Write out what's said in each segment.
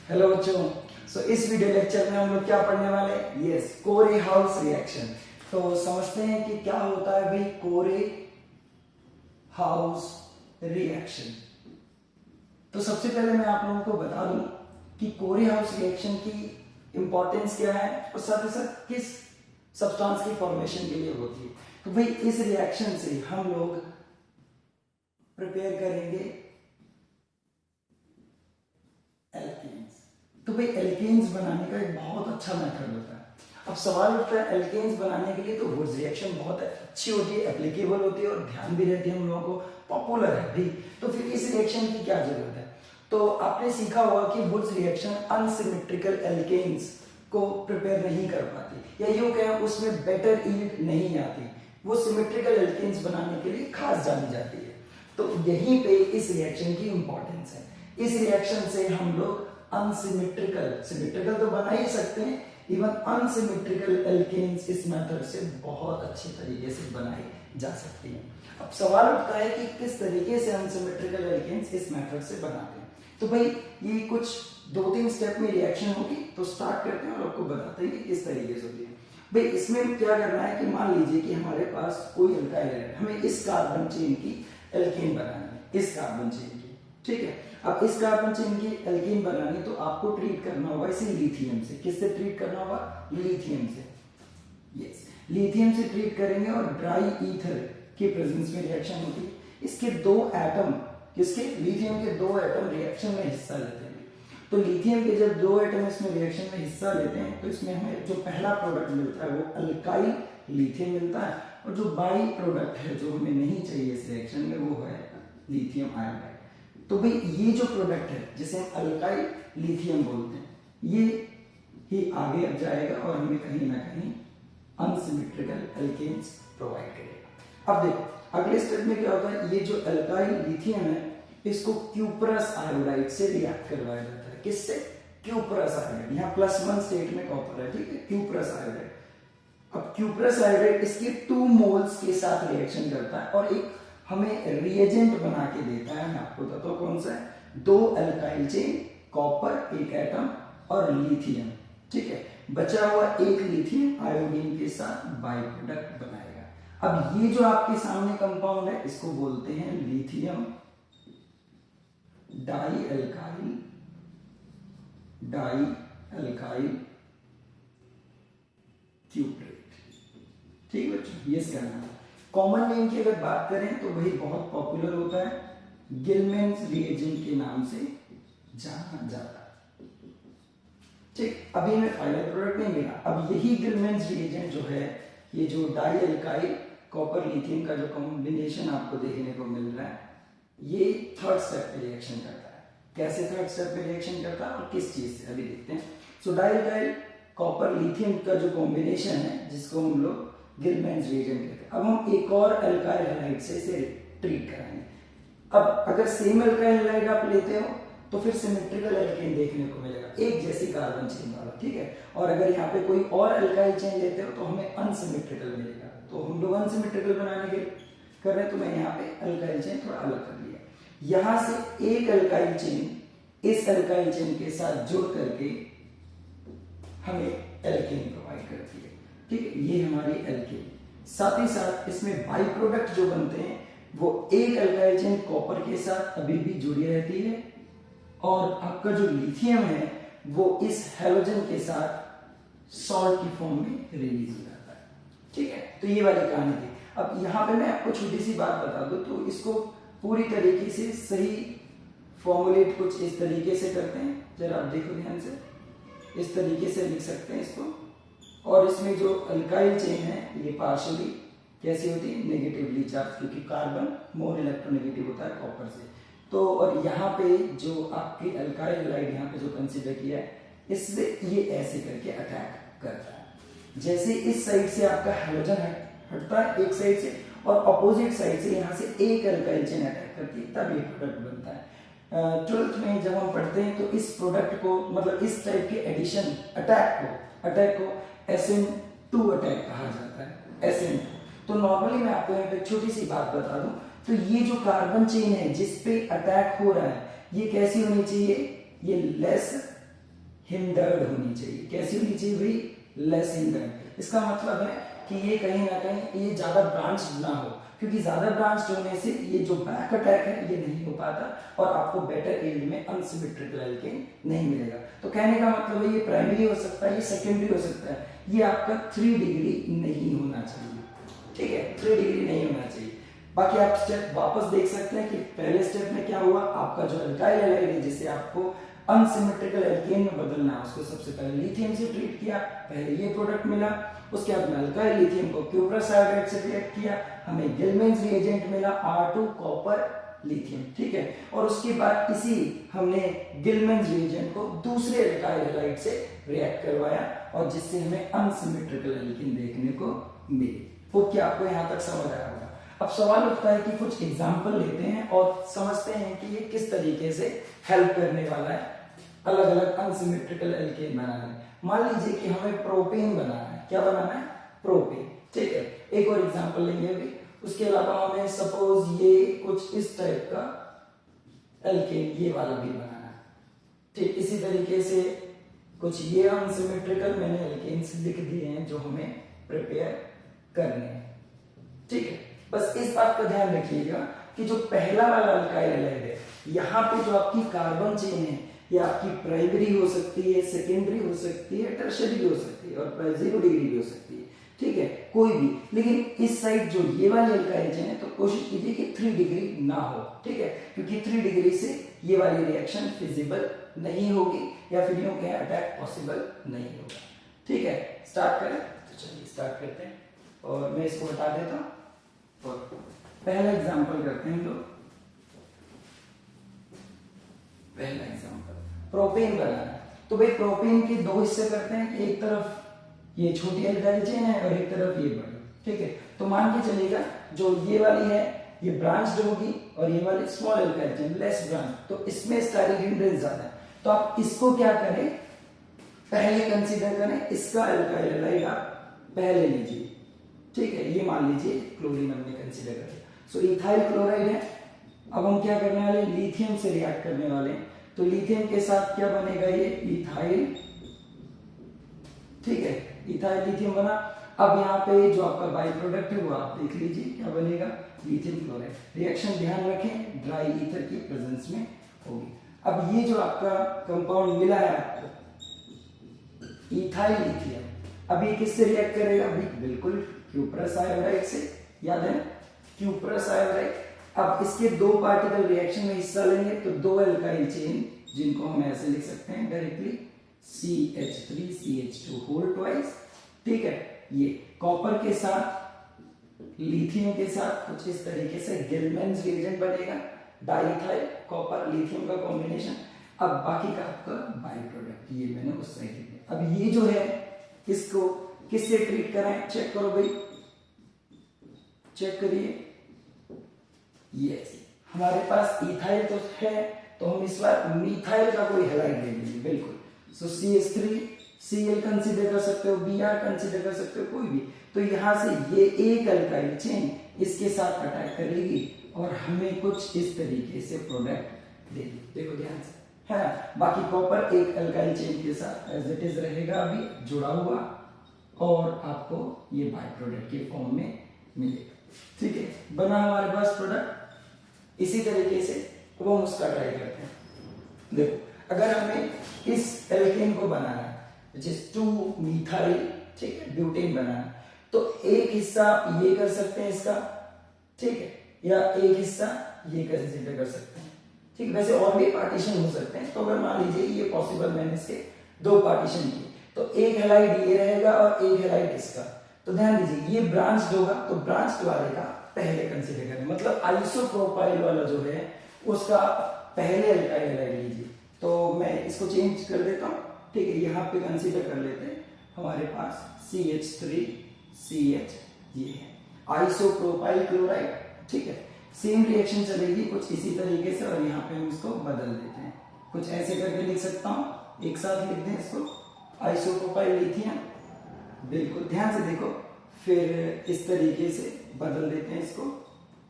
Hello बच्चों। इस video lecture में हम लोग क्या पढ़ने वाले हैं? यस, कोरे हाउस रिएक्शन। तो समझते हैं कि क्या होता है भाई कोरे हाउस रिएक्शन। तो सबसे पहले मैं आप लोगों को बता दूं कि कोरे हाउस रिएक्शन की इंपॉर्टेंस क्या है और साथ ही साथ किस सब्सटेंस की फॉर्मेशन के लिए होती है। तो भाई इस रिएक्शन से हम लोग प्रिपेयर करेंगे एल्केन्स। तो भाई एल्केन्स बनाने का एक बहुत अच्छा मेथड होता है। अब सवाल उठता है एल्केन्स बनाने के लिए तो वुड्स रिएक्शन बहुत अच्छी होती है, एप्लीकेबल होती है और ध्यान भी रहती है हम लोगों को, पॉपुलर है भाई। तो फिर इस रिएक्शन की क्या जरूरत है? तो आपने सीखा होगा कि वुड्स रिएक्शन अनसिमेट्रिकल एल्केन्स को प्रिपेयर नहीं कर पाती, या यूं कहें उसमें बेटर यील्ड नहीं आती। वो सिमेट्रिकल एल्केन्स बनाने के लिए खास जानी जाती है। तो यहीं पे इस रिएक्शन की इंपॉर्टेंस है। इस रिएक्शन से हम लोग सिमेट्रिकल तो बना ही सकते हैं, इवन अनसिमेट्रिकल एल्केन्स इस मेथड से बहुत अच्छे तरीके से बनाई जा सकती हैं। अब सवाल उठता है कि किस तरीके से अनसिमेट्रिकल एल्केन्स इस मेथड से बनाते हैं। तो भाई ये कुछ 2-3 स्टेप में रिएक्शन होगी। तो स्टार्ट करते हैं और आपको बताते हैं कि किस तरीके से होती है। भाई इसमें क्या करना है कि मान लीजिए कि हमारे पास कोई अल्काइल है, हमें इस कार्बन चेन की एल्केन बनानी है, इस कार्बन चेन की, ठीक है। अब इस कार्बन चेन की एल्केन बनानी तो आपको ट्रीट करना होगा इसे लिथियम से। किससे ट्रीट करना होगा? लिथियम से। यस, लिथियम से ट्रीट करेंगे और ड्राई ईथर के प्रेजेंस में रिएक्शन होती है। इसके 2 एटम, किसके? लिथियम के 2 एटम रिएक्शन में हिस्सा लेते हैं। तो लिथियम के जब 2 एटम इसमें रिएक्शन में हिस्सा लेते हैं तो इसमें हमें जो पहला प्रोडक्ट मिलता है वो अल्काइल लिथियम मिलता है, और जो बाई प्रोडक्ट है जो हमें नहीं चाहिए इस रिएक्शन में वो है लिथियम आयोडाइड। तो भाई ये जो प्रोडक्ट है जिसे हम अल्काइल लिथियम बोलते हैं, ये ही आगे अब जाएगा और हमें कहीं ना कहीं अनसिमेट्रिकल एल्केन्स प्रोवाइड करेगा। अब देखो अगले स्टेप में क्या होता है, ये जो अल्काइल लिथियम है इसको क्यूप्रस आयोडाइड से रिएक्ट करवाया जाता है। किससे? Cuprous iodide. यहाँ +1 स्टेट में कॉपर है, ठीक है, क्यूप्रस आयोडाइड। अब क्यूप्रस आयोडाइड इसके 2 मोल्स के साथ रिएक्शन करता है और एक हमें रिएजेंट बना के देता है। मैं आपको बताता हूं कौन सा है। 2 अल्काइल चेन, कॉपर 1 एटम और लिथियम, ठीक है। बचा हुआ 1 लिथियम आयोडीन के साथ बाई प्रोडक्ट बनाएगा। अब ये जो आपके सामने कंपाउंड है इसको बोलते हैं लिथियम डाई अल्काइल क्यूप्रेट, ठीक है बच्चों, ये इसका नाम है। कॉमन नेम की अगर बात करें तो वही बहुत पॉपुलर होता है, गिलमेंस रिएजेंट के नाम से जाना जाता है, ठीक। अभी हमें फाइनल प्रोडक्ट नहीं मिला। अब यही गिलमेंस रिएजेंट जो है, ये जो डाई अल्काइल कॉपर लिथियम का जो कॉम्बिनेशन आपको देखने को मिल रहा है, ये 3rd स्टेप पे रिएक्शन करता है। कैसे 3rd स्टेप पे रिएक्शन करता है और किस चीज से, अभी देखते हैं। सो डाई अल्काइल कॉपर लिथियम का जो कॉम्बिनेशन है जिसको हम लोग गिलमेंस रिएजेंट कहते हैं। अब हम एक और अल्काइल हैलाइड से इसे ट्रीट कराएंगे। अब अगर सेम अल्काइल हैलाइड आप लेते हो तो फिर सिमेट्रिकल एल्केन देखने को मिलेगा, एक जैसी कार्बन चेन वाला, ठीक है। और अगर यहाँ पे कोई और अल्काइल चेन लेते हो तो हमें अनसिमेट्रिकल मिलेगा। तो हम लोग अनसिमेट्रिकल बनाने के कर रहे हैं तो मैं यहाँ पे अल्काइल चेन थोड़ा अलग कर लिया। यहां से एक अल्काइल चेन इस अल्काइल चेन के साथ जुड़ करके हमें एल्केन प्रोवाइड करती है, ठीक है। ये हमारी एल्केन। साथ ही साथ इसमें बाई प्रोडक्ट जो बनते हैं वो एक अल्काइल चेन कॉपर के साथ अभी भी जुड़ी रहती है, और आपका जो लिथियम है वो इस हैलोजन के साथ सॉल्ट की फॉर्म में रिलीज हो जाता है, ठीक है। तो ये वाली कहानी थी। अब यहाँ पे मैं आपको छोटी सी बात बता दूं तो इसको पूरी तरीके से सही फॉर्मुलेट कुछ इस तरीके से करते हैं, जरा आप देखो ध्यान से। इस तरीके से लिख सकते हैं इसको, और इसमें जो अल्काइल चेन है ये पार्शियली कैसी होती है? नेगेटिवली चार्ज, क्योंकि कार्बन मोर इलेक्ट्रोनेगेटिव होता है कॉपर से। तो और यहाँ पे जो आपकी अल्काइल हैलाइड यहाँ पे जो कंसीडर किया है, इससे ये ऐसे करके अटैक करता है। जैसे इस साइड से आपका हैलोजन हटता है एक साइड से, और अपोजिट साइड से यहाँ से एक अल्काइल चेन अटैक करती है, तब ये प्रोडक्ट बनता है। 12th में जब हम पढ़ते हैं तो इस प्रोडक्ट को, मतलब इस टाइप के एडिशन अटैक को SN2 अटैक कहा जाता है, SN2। तो नॉर्मली मैं आपको यहाँ पे छोटी सी बात बता दूं तो ये जो कार्बन चेन है जिस पे अटैक हो रहा है ये कैसी होनी चाहिए? ये लेस हिंडर्ड होनी चाहिए। कैसी होनी चाहिए भाई? Less hindered. इसका मतलब है कि ये कहीं ना कहीं ये ज्यादा ब्रांच ना हो, क्योंकि ज्यादा ब्रांच होने से ये जो बैक अटैक है ये नहीं हो पाता और आपको बेटर यील्ड में अनसिमेट्रिकल एल्केन नहीं मिलेगा। तो कहने का मतलब है ये प्राइमरी हो सकता है, ये सेकेंडरी हो सकता है, ये आपका 3 डिग्री नहीं होना चाहिए, ठीक है, 3 डिग्री नहीं होना चाहिए। बाकी आप स्टेप वापस देख सकते हैं कि पहले स्टेप में क्या हुआ, आपका जो अल्काइल हैलाइड है जिसे आपको अनसिमेट्रिकल एल्केन में बदलना है, उसको सबसे पहले लिथियम से ट्रीट किया, पहले ये प्रोडक्ट मिला, उसके बाद में अल्काइल लिथियम को क्यूप्रस आयोडाइड से रिएक्ट किया, हमें गिलमेंस रिएजेंट मिला R2 कॉपर लिथियम, ठीक है, और उसके बाद इसी हमने गिलमेंस रिएजेंट को दूसरे अल्काइल हैलाइड से रिएक्ट करवाया और जिससे हमें अनसिमेट्रिकल एल्केन देखने को मिली। वो क्या आपको यहाँ तक समझ आया होगा। अब सवाल उठता है कि कुछ एग्जाम्पल लेते हैं और समझते हैं कि ये किस तरीके से हेल्प करने वाला है अलग अलग अनसिमेट्रिकल एल्केन बनाने में। मान लीजिए कि हमें प्रोपेन बनाना है, क्या बनाना है? प्रोपेन, ठीक है। एक और एग्जांपल लेंगे अभी, उसके अलावा हमें सपोज ये कुछ इस टाइप का एल्केन ये वाला भी बनाना है, ठीक। इसी तरीके से कुछ ये अनसिमेट्रिकल मैंने एल्केन्स लिख दिए हैं जो हमें प्रिपेयर करने हैं, ठीक है। बस इस बात का ध्यान रखिएगा कि जो पहला वाला अल्काइल हैलाइड है, यहाँ पे जो आपकी कार्बन चेन है ये आपकी प्राइमरी हो सकती है, सेकेंडरी हो सकती है, टर्शियरी हो सकती है और 0 डिग्री भी हो सकती है, ठीक है, कोई भी। लेकिन इस साइड जो ये वाली अल्काइल चेन है तो कोशिश कीजिए कि 3 डिग्री ना हो, ठीक है, क्योंकि 3 डिग्री से ये वाली रिएक्शन फिजिबल नहीं होगी या फिर यूं कहें अटैक पॉसिबल नहीं होगा, ठीक है। स्टार्ट करें, तो चलिए स्टार्ट करते हैं और मैं इसको हटा देता हूं और पहला एग्जांपल करते हैं हम लोग। पहला एग्जांपल प्रोपेन बनाना है, तो भाई प्रोपेन के दो हिस्से करते हैं कि एक तरफ ये छोटी अल्काइल चेन है और एक तरफ ये बड़ी, ठीक है। तो मान के चलिएगा जो ये वाली है ये ब्रांच्ड होगी और ये वाली small alkyl chain less branch, तो इसमें स्टाइरिक हिंड्रेंस ज्यादा है, तो आप इसको क्या करें, पहले कंसीडर करें, इसका अल्काइल हैलाइड आप पहले लीजिए, ठीक है। ये मान लीजिए क्लोरीन हमने कंसीडर कर लिया, सो इथाइल क्लोराइड है। अब हम क्या करने वाले, लिथियम से रिएक्ट करने वाले हैं, तो लिथियम के साथ क्या बनेगा, ये इथाइल, ठीक है, इथाइल लिथियम बना। अब यहाँ पे जो आपका बाई प्रोडक्ट है वो आप देख लीजिए क्या बनेगा, लिथियम क्लोराइड। रिएक्शन ध्यान रखें ड्राई ईथर की प्रेजेंस में होगी। अब ये जो आपका कंपाउंड मिला है आपको इथाइल लिथियम, अब ये किससे रिएक्ट करेगा, बिल्कुल क्यूप्रस आयोडाइड से, याद है क्यूप्रस आयोडाइड। अब इसके दो पार्टिकल रिएक्शन में हिस्सा लेंगे तो दो अल्काइल चेन जिनको हम ऐसे लिख सकते हैं directly CH3 CH2 whole twice, ठीक है। ये कॉपर के साथ लिथियम के साथ कुछ इस तरीके से गिलमेंस रिएजेंट बनेगा, डाइथाइल कॉपर लिथियम का कॉम्बिनेशन। अब बाकी का आपका बाई प्रोडक्ट ये मैंने उस साइड लिखा। अब ये जो है इसको किससे ट्रीट कराएं, चेक करो भाई, चेक करिए। यस, हमारे पास इथाइल तो है तो हम इस बार मिथाइल का कोई हैलाइड ले लेंगे, बिल्कुल। सो CH3 Cl कंसीडर कर सकते हो, Br कंसीडर कर सकते हो, कोई भी। तो यहां से ये एक अल्काइल चेन इसके साथ अटैक करेगी और हमें कुछ इस तरीके से प्रोडक्ट देगी, देखो ध्यान से, है ना। बाकी कॉपर एक अल्काइल चेन के साथ एज इट इज रहेगा अभी जुड़ा हुआ और आपको ये बाई प्रोडक्ट के फॉर्म में मिलेगा, ठीक है। बना हमारे पास प्रोडक्ट। इसी तरीके से अब हम उसका ट्राई करते हैं। देखो अगर हमें इस एल्केन को बनाना है which is 2 मिथाइल, ठीक है, ब्यूटेन बनाना है, तो एक हिस्सा ये कर सकते हैं इसका, ठीक है, या एक हिस्सा ये कंसीडर कर सकते हैं, ठीक। वैसे और भी पार्टीशन हो सकते हैं, तो अगर मान लीजिए ये पॉसिबल मैंने इसके दो पार्टीशन किए, तो एक हैलाइड ये रहेगा और एक हैलाइड इसका। तो ध्यान दीजिए ये ब्रांच्ड होगा तो ब्रांच्ड वाले का पहले कंसीडर करें, मतलब आइसोप्रोपाइल वाला जो है उसका पहले अल्काइल हैलाइड लीजिए। तो मैं इसको चेंज कर देता हूं, ठीक है, यहाँ पे कंसीडर कर लेते हैं हमारे पास CH3 CH ये है आइसोप्रोपाइल क्लोराइड, ठीक है। सेम रिएक्शन चलेगी कुछ इसी तरीके से और यहाँ पे हम इसको बदल देते हैं, कुछ ऐसे करके लिख सकता हूँ, एक साथ लिख दें इसको आइसोप्रोपाइल लिथियम, बिल्कुल ध्यान से देखो, फिर इस तरीके से बदल देते हैं इसको,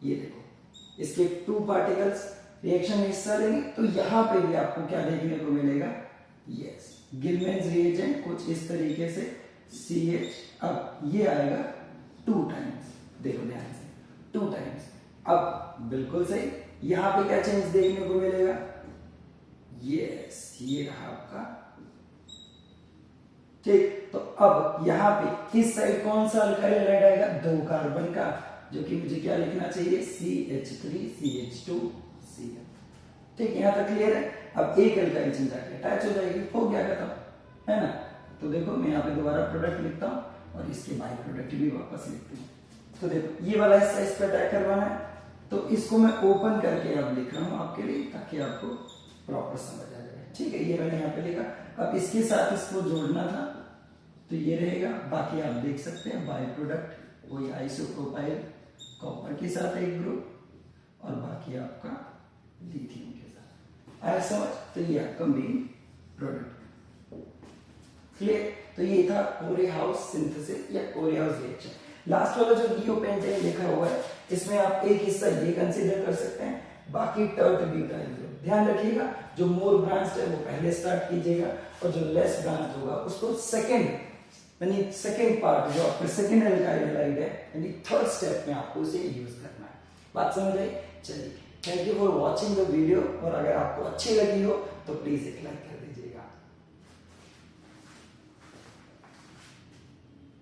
ये देखो इसके 2 पार्टिकल्स रिएक्शन में हिस्सा लेंगे तो यहां पे भी आपको क्या देखने को मिलेगा, यस गिलमेंस रिएजेंट कुछ इस तरीके से CH, अब ये आएगा 2 टाइम्स, देखो ध्यान से 2 टाइम्स। अब बिल्कुल सही, यहां पे क्या चेंज देखने को मिलेगा, यस ये रहा आपका, ठीक। तो अब यहां पे इस साइड कौन सा अल्काइल हैलाइड आएगा, 2 कार्बन का, जो कि मुझे क्या लिखना चाहिए, CH3 CH2 Cl, ठीक। यहां तक क्लियर है। अब एक अल्काइल चिन्ह जाके अटैच हो जाएगी, हो गया खत्म, है ना। तो देखो मैं यहाँ पे दोबारा प्रोडक्ट लिखता हूँ और इसके बाई प्रोडक्ट भी वापस लिखती हूँ। तो देखो ये वाला हिस्सा इस पर अटैक करवाना है, तो इसको मैं ओपन करके अब लिख रहा हूँ आपके लिए, ताकि आपको प्रॉपर समझ आ जाए, ठीक है। ये मैंने यहाँ पे लिखा। अब इसके साथ इसको जोड़ना था, तो ये रहेगा। बाकी आप देख सकते हैं बाई प्रोडक्ट वही आइसोप्रोपाइल कॉपर के साथ एक ग्रुप, और बाकी आपका लिथियम के साथ, आया समझ। तो ये आपका मेन प्रोडक्ट, क्लियर। तो ये था कोरेहाउस सिंथेसिस या कोरेहाउस रिएक्शन। लास्ट वाला जो लियो पेंटेन लिखा हुआ है, इसमें आप एक हिस्सा ये कंसीडर कर सकते हैं, बाकी टर्ट ब्यूटाइल ग्रुप। ध्यान रखिएगा, जो मोर ब्रांच्ड है वो पहले स्टार्ट कीजिएगा, और जो लेस ब्रांच होगा उसको सेकंड, यानी सेकंड पार्ट जो आपका सेकंड अल्काइल हैलाइड है, यानी थर्ड स्टेप में आपको उसे यूज करना है। बात समझ आई? चलिए, thank you for watching the video, और अगर आपको अच्छी लगी हो तो प्लीज एक लाइक कर दीजिए।